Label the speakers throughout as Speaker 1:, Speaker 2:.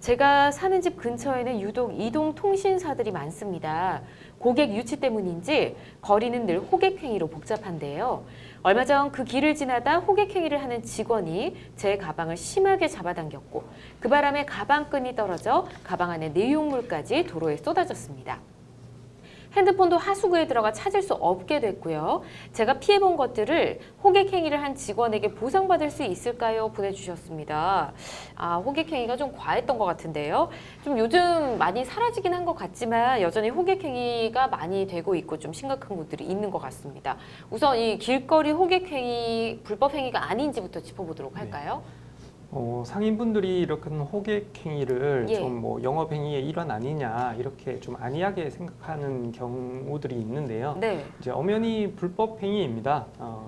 Speaker 1: 제가 사는 집 근처에는 유독 이동통신사들이 많습니다. 고객 유치 때문인지 거리는 늘 호객행위로 복잡한데요. 얼마 전 그 길을 지나다 호객행위를 하는 직원이 제 가방을 심하게 잡아당겼고 그 바람에 가방끈이 떨어져 가방 안에 내용물까지 도로에 쏟아졌습니다. 핸드폰도 하수구에 들어가 찾을 수 없게 됐고요. 제가 피해본 것들을 호객행위를 한 직원에게 보상받을 수 있을까요? 보내주셨습니다. 호객행위가 좀 과했던 것 같은데요. 좀 요즘 많이 사라지긴 한 것 같지만 여전히 호객행위가 많이 되고 있고 좀 심각한 곳들이 있는 것 같습니다. 우선 이 길거리 호객행위, 불법행위가 아닌지부터 짚어보도록 할까요?
Speaker 2: 상인분들이 이렇게 호객행위를
Speaker 1: 예.
Speaker 2: 좀 영업행위의 일환 아니냐 이렇게 좀 안이하게 생각하는 경우들이 있는데요.
Speaker 1: 네.
Speaker 2: 이제 엄연히 불법행위입니다.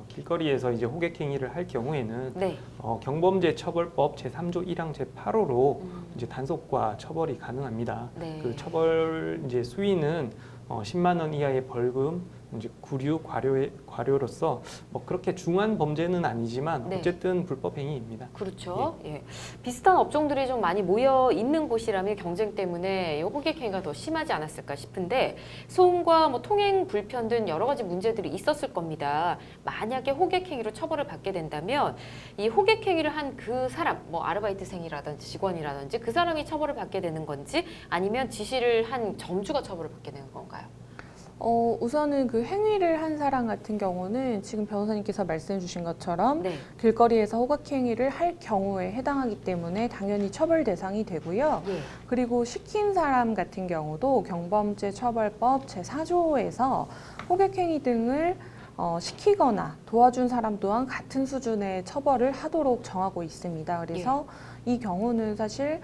Speaker 2: 길거리에서 이제 호객행위를 할 경우에는
Speaker 1: 네.
Speaker 2: 경범죄처벌법 제3조 1항 제8호로 이제 단속과 처벌이 가능합니다.
Speaker 1: 네.
Speaker 2: 그 처벌 이제 수위는 10만 원 이하의 벌금, 이제 구류, 과료로서 그렇게 중한 범죄는 아니지만
Speaker 1: 네.
Speaker 2: 어쨌든 불법 행위입니다.
Speaker 1: 그렇죠. 예. 비슷한 업종들이 좀 많이 모여 있는 곳이라면 경쟁 때문에 이 호객행위가 더 심하지 않았을까 싶은데 소음과 통행 불편 등 여러 가지 문제들이 있었을 겁니다. 만약에 호객행위로 처벌을 받게 된다면 이 호객행위를 한 그 사람, 아르바이트생이라든지 직원이라든지 그 사람이 처벌을 받게 되는 건지 아니면 지시를 한 점주가 처벌을 받게 되는 건가요?
Speaker 3: 우선은 그 행위를 한 사람 같은 경우는 지금 변호사님께서 말씀해 주신 것처럼
Speaker 1: 네.
Speaker 3: 길거리에서 호객행위를 할 경우에 해당하기 때문에 당연히 처벌 대상이 되고요.
Speaker 1: 예.
Speaker 3: 그리고 시킨 사람 같은 경우도 경범죄 처벌법 제4조에서 호객행위 등을 시키거나 도와준 사람 또한 같은 수준의 처벌을 하도록 정하고 있습니다. 그래서 이 경우는 사실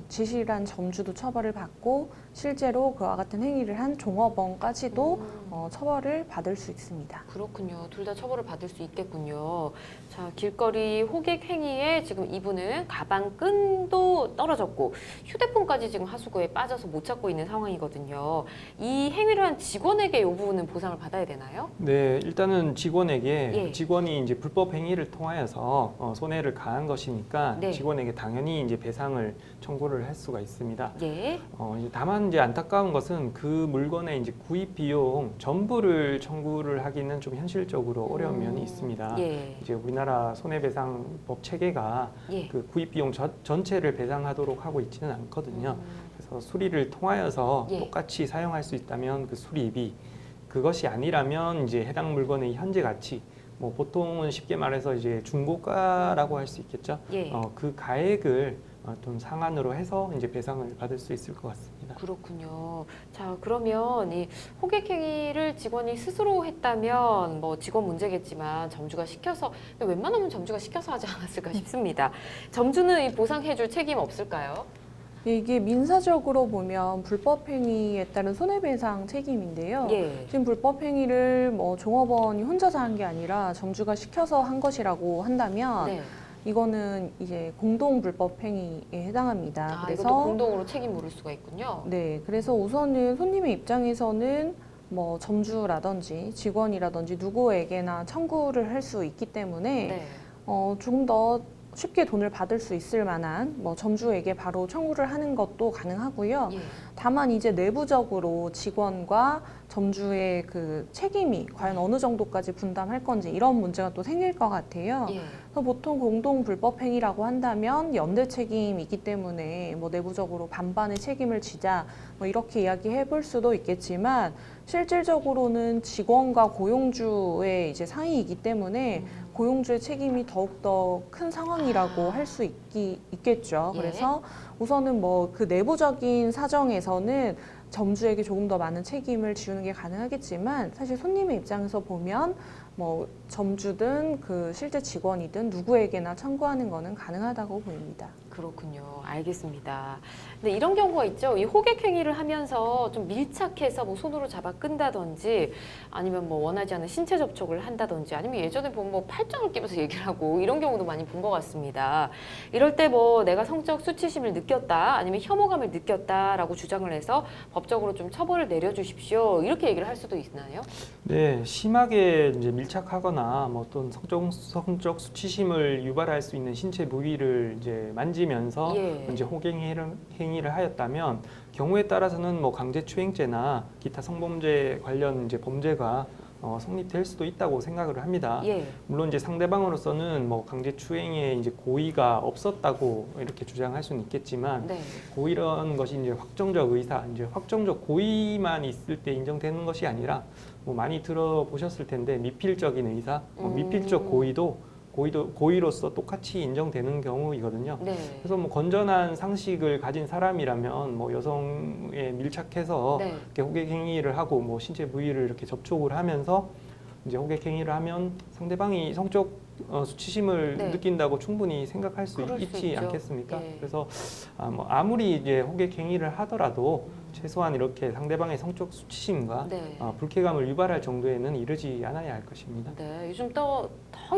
Speaker 3: 지시를 한 점주도 처벌을 받고 실제로 그와 같은 행위를 한 종업원까지도 처벌을 받을 수 있습니다.
Speaker 1: 그렇군요. 둘 다 처벌을 받을 수 있겠군요. 자, 길거리 호객 행위에 지금 이분은 가방 끈도 떨어졌고 휴대폰까지 지금 하수구에 빠져서 못 찾고 있는 상황이거든요. 이 행위를 한 직원에게 이 부분은 보상을 받아야 되나요?
Speaker 2: 네, 일단은 직원에게
Speaker 1: 예.
Speaker 2: 직원이 이제 불법 행위를 통하여서 손해를 가한 것이니까
Speaker 1: 네.
Speaker 2: 직원에게 당연히 이제 배상을 청구를 할 수가 있습니다.
Speaker 1: 예.
Speaker 2: 이제 다만 이제 안타까운 것은 그 물건의 이제 구입 비용 전부를 청구를 하기는 좀 현실적으로 어려운 면이 있습니다.
Speaker 1: 예.
Speaker 2: 이제 우리나라 손해배상법 체계가
Speaker 1: 예.
Speaker 2: 그 구입 비용 전체를 배상하도록 하고 있지는 않거든요. 그래서 수리를 통하여서
Speaker 1: 예.
Speaker 2: 똑같이 사용할 수 있다면 그 수리비, 그것이 아니라면 이제 해당 물건의 현재 가치, 보통은 쉽게 말해서 이제 중고가라고 할 수 있겠죠.
Speaker 1: 예.
Speaker 2: 그 가액을 좀 상한으로 해서 이제 배상을 받을 수 있을 것 같습니다.
Speaker 1: 그렇군요. 자, 그러면 이 호객행위를 직원이 스스로 했다면 직원 문제겠지만 점주가 시켜서 웬만하면 점주가 시켜서 하지 않았을까 싶습니다. 점주는 이 보상해줄 책임 없을까요?
Speaker 3: 이게 민사적으로 보면 불법행위에 따른 손해배상 책임인데요.
Speaker 1: 예.
Speaker 3: 지금 불법행위를 종업원이 혼자서 한 게 아니라 점주가 시켜서 한 것이라고 한다면
Speaker 1: 네.
Speaker 3: 이거는 이제 공동 불법행위에 해당합니다.
Speaker 1: 이것도 공동으로 책임 물을 수가 있군요.
Speaker 3: 네, 그래서 우선은 손님의 입장에서는 점주라든지 직원이라든지 누구에게나 청구를 할 수 있기 때문에
Speaker 1: 네.
Speaker 3: 조금 더 쉽게 돈을 받을 수 있을 만한 점주에게 바로 청구를 하는 것도 가능하고요.
Speaker 1: 예.
Speaker 3: 다만 이제 내부적으로 직원과 점주의 그 책임이 과연 어느 정도까지 분담할 건지 이런 문제가 또 생길 것 같아요.
Speaker 1: 예.
Speaker 3: 그래서 보통 공동 불법행위라고 한다면 연대 책임이기 때문에 내부적으로 반반의 책임을 지자 이렇게 이야기해 볼 수도 있겠지만 실질적으로는 직원과 고용주의 이제 사이이기 때문에 고용주의 책임이 더욱더 큰 상황이라고 할 수 있겠죠.
Speaker 1: 예.
Speaker 3: 그래서 우선은 그 내부적인 사정에서는 점주에게 조금 더 많은 책임을 지우는 게 가능하겠지만 사실 손님의 입장에서 보면 점주든 그 실제 직원이든 누구에게나 청구하는 거는 가능하다고 보입니다.
Speaker 1: 그렇군요. 알겠습니다. 근데 이런 경우가 있죠. 이 호객 행위를 하면서 좀 밀착해서 손으로 잡아 끈다든지 아니면 원하지 않은 신체 접촉을 한다든지 아니면 예전에 보면 팔짱을 끼면서 얘기를 하고 이런 경우도 많이 본 것 같습니다. 이럴 때 내가 성적 수치심을 느꼈다 아니면 혐오감을 느꼈다라고 주장을 해서 법적으로 좀 처벌을 내려주십시오. 이렇게 얘기를 할 수도 있나요?
Speaker 2: 네, 심하게 이제 밀착하거나 어떤 성적 수치심을 유발할 수 있는 신체 부위를 이제 만지면 즐기면서
Speaker 1: 예.
Speaker 2: 이제 호객행위를 하였다면 경우에 따라서는 뭐 강제추행죄나 기타 성범죄 관련 이제 범죄가 성립될 수도 있다고 생각을 합니다.
Speaker 1: 예.
Speaker 2: 물론 이제 상대방으로서는 뭐 강제추행에 이제 고의가 없었다고 이렇게 주장할 수는 있겠지만
Speaker 1: 네.
Speaker 2: 고의라는 것이 이제 확정적 의사, 이제 확정적 고의만 있을 때 인정되는 것이 아니라 뭐 많이 들어보셨을 텐데 미필적인 의사, 미필적 고의로서 똑같이 인정되는 경우이거든요.
Speaker 1: 네.
Speaker 2: 그래서 뭐 건전한 상식을 가진 사람이라면 뭐 여성에 밀착해서
Speaker 1: 네.
Speaker 2: 이렇게 호객 행위를 하고 뭐 신체 부위를 이렇게 접촉을 하면서 이제 호객 행위를 하면 상대방이 성적 수치심을
Speaker 1: 네.
Speaker 2: 느낀다고 충분히 생각할 수
Speaker 1: 그럴 수
Speaker 2: 있지
Speaker 1: 있죠.
Speaker 2: 않겠습니까?
Speaker 1: 예.
Speaker 2: 그래서 뭐 아무리 이제 호객 행위를 하더라도 최소한 이렇게 상대방의 성적 수치심과
Speaker 1: 네.
Speaker 2: 불쾌감을 유발할 정도에는 이르지 않아야 할 것입니다.
Speaker 1: 네, 요즘 더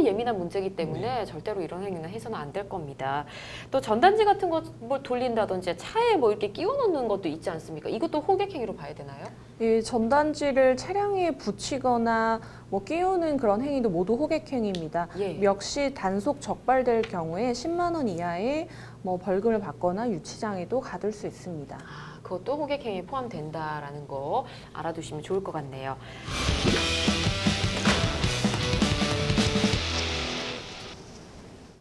Speaker 1: 예민한 문제이기 때문에 절대로 이런 행위는 해서는 안 될 겁니다. 또 전단지 같은 거 뭘 돌린다든지 차에 뭐 이렇게 끼워 놓는 것도 있지 않습니까? 이것도 호객 행위로 봐야 되나요?
Speaker 3: 이 전단지를 차량에 붙이거나 뭐 끼우는 그런 행위도 모두 호객행위입니다.
Speaker 1: 예.
Speaker 3: 역시 단속 적발될 경우에 10만 원 이하의 뭐 벌금을 받거나 유치장에도 가둘 수 있습니다.
Speaker 1: 그것도 호객 행위에 포함된다라는 거 알아두시면 좋을 것 같네요.